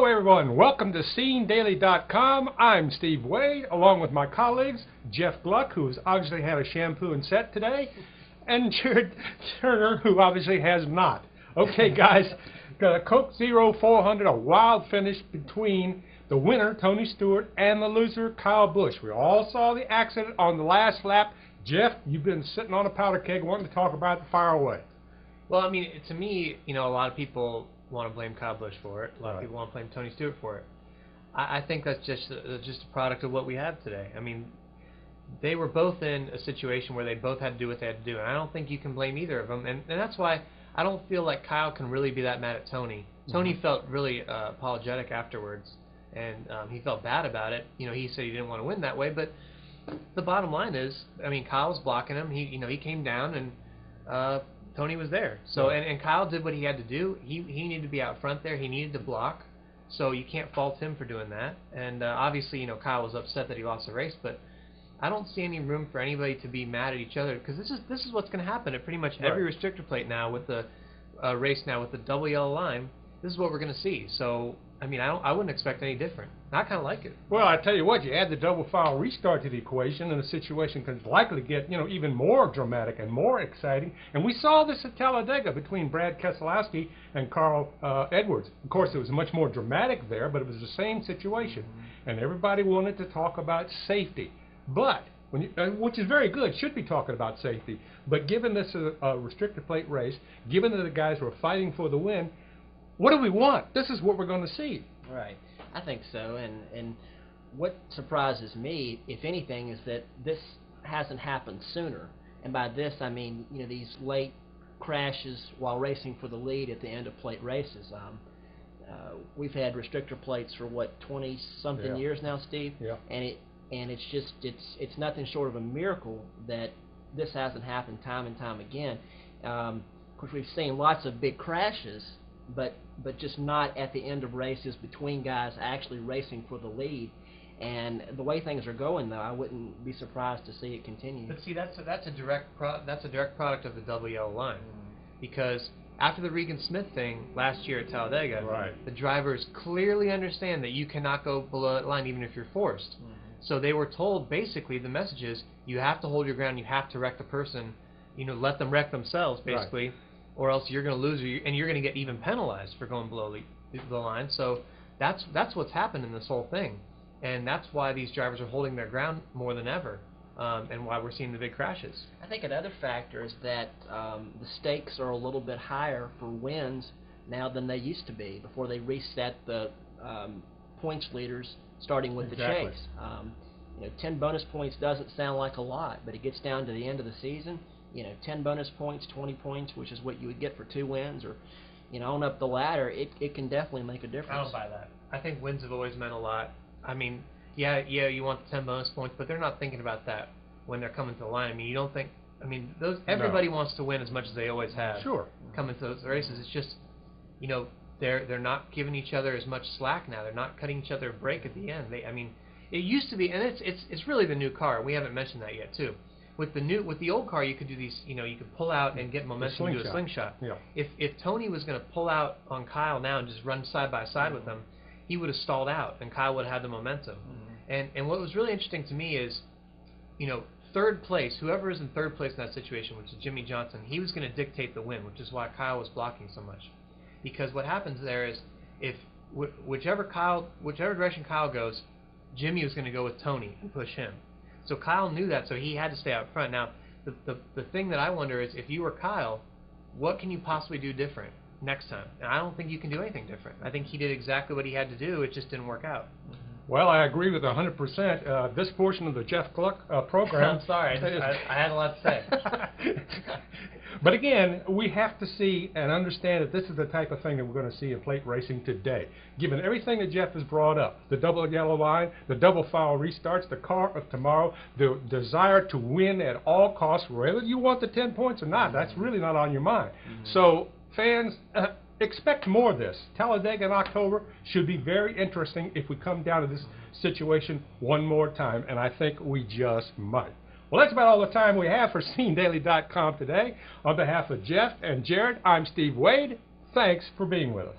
Hello everyone, welcome to SceneDaily.com. I'm Steve Wade, along with my colleagues, Jeff Gluck, who's obviously had a shampoo and set today, and Jared Turner, who obviously has not. Okay guys, got a Coke Zero 400, a wild finish between the winner, Tony Stewart, and the loser, Kyle Busch. We all saw the accident on the last lap. Jeff, you've been sitting on a powder keg wanting to talk about it. Fire away. Well, I mean, to me, a lot of people want to blame Kyle Busch for it. A lot of people want to blame Tony Stewart for it. I think that's just a product of what we have today. I mean, they were both in a situation where they both had to do what they had to do, and I don't think you can blame either of them. And that's why I don't feel like Kyle can really be that mad at Tony. Tony felt really apologetic afterwards, and he felt bad about it. He said he didn't want to win that way, but the bottom line is, I mean, Kyle was blocking him. He came down and Tony was there. So and Kyle did what he had to do. He needed to be out front there. He needed to block. So you can't fault him for doing that. And obviously, Kyle was upset that he lost the race, but I don't see any room for anybody to be mad at each other, because this is what's going to happen at pretty much every restrictor plate now with the race now with the double yellow line. This is what we're going to see. So I mean, I wouldn't expect any different. I kind of like it. Well, I tell you what, you add the double foul restart to the equation, and the situation could likely get even more dramatic and more exciting. And we saw this at Talladega between Brad Keselowski and Carl Edwards. Of course, it was much more dramatic there, but it was the same situation, and everybody wanted to talk about safety. But which is very good, should be talking about safety. But given this a restrictor plate race, given that the guys were fighting for the win, what do we want? This is what we're going to see. Right. I think so. And what surprises me, if anything, is that this hasn't happened sooner. And by this, I mean, these late crashes while racing for the lead at the end of plate races. We've had restrictor plates for, what, 20-something years now, Steve? Yeah. And it's just, it's nothing short of a miracle that this hasn't happened time and time again. Of course, we've seen lots of big crashes, but just not at the end of races between guys actually racing for the lead. And the way things are going, though, I wouldn't be surprised to see it continue. But see, that's a direct product of the double yellow line, because after the Regan-Smith thing last year at Talladega, the drivers clearly understand that you cannot go below that line even if you're forced. So they were told, basically, the message is you have to hold your ground, you have to wreck the person, let them wreck themselves, basically. Or else you're going to lose, and you're going to get even penalized for going below the line. So that's what's happened in this whole thing, and that's why these drivers are holding their ground more than ever, and why we're seeing the big crashes. I think another factor is that the stakes are a little bit higher for wins now than they used to be before they reset the points leaders, starting with the chase. 10 bonus points doesn't sound like a lot, but it gets down to the end of the season. 10 bonus points, 20 points, which is what you would get for 2 wins, or, on up the ladder, it can definitely make a difference. I don't buy that. I think wins have always meant a lot. I mean, yeah, you want the 10 bonus points, but they're not thinking about that when they're coming to the line. I mean, you don't think, everybody wants to win as much as they always have. Sure. Coming to those races, it's just, they're not giving each other as much slack now. They're not cutting each other a break at the end. It used to be, and it's really the new car. We haven't mentioned that yet, too. With the old car, you could do these. You could pull out and get momentum and do a slingshot. Yeah. If Tony was going to pull out on Kyle now and just run side by side with him, he would have stalled out, and Kyle would have had the momentum. And what was really interesting to me is, third place, whoever is in third place in that situation, which is Jimmy Johnson, he was going to dictate the win, which is why Kyle was blocking so much. Because what happens there is, if whichever direction Kyle goes, Jimmy was going to go with Tony and push him. So Kyle knew that, so he had to stay out front. Now, the thing that I wonder is, if you were Kyle, what can you possibly do different next time? And I don't think you can do anything different. I think he did exactly what he had to do. It just didn't work out. Well, I agree with 100%. This portion of the Jeff Gluck program... I'm sorry. I had a lot to say. But again, we have to see and understand that this is the type of thing that we're going to see in plate racing today. Given everything that Jeff has brought up, the double yellow line, the double foul restarts, the car of tomorrow, the desire to win at all costs, whether you want the 10 points or not, that's really not on your mind. So, fans... expect more of this. Talladega in October should be very interesting if we come down to this situation one more time, and I think we just might. Well, that's about all the time we have for SceneDaily.com today. On behalf of Jeff and Jared, I'm Steve Wade. Thanks for being with us.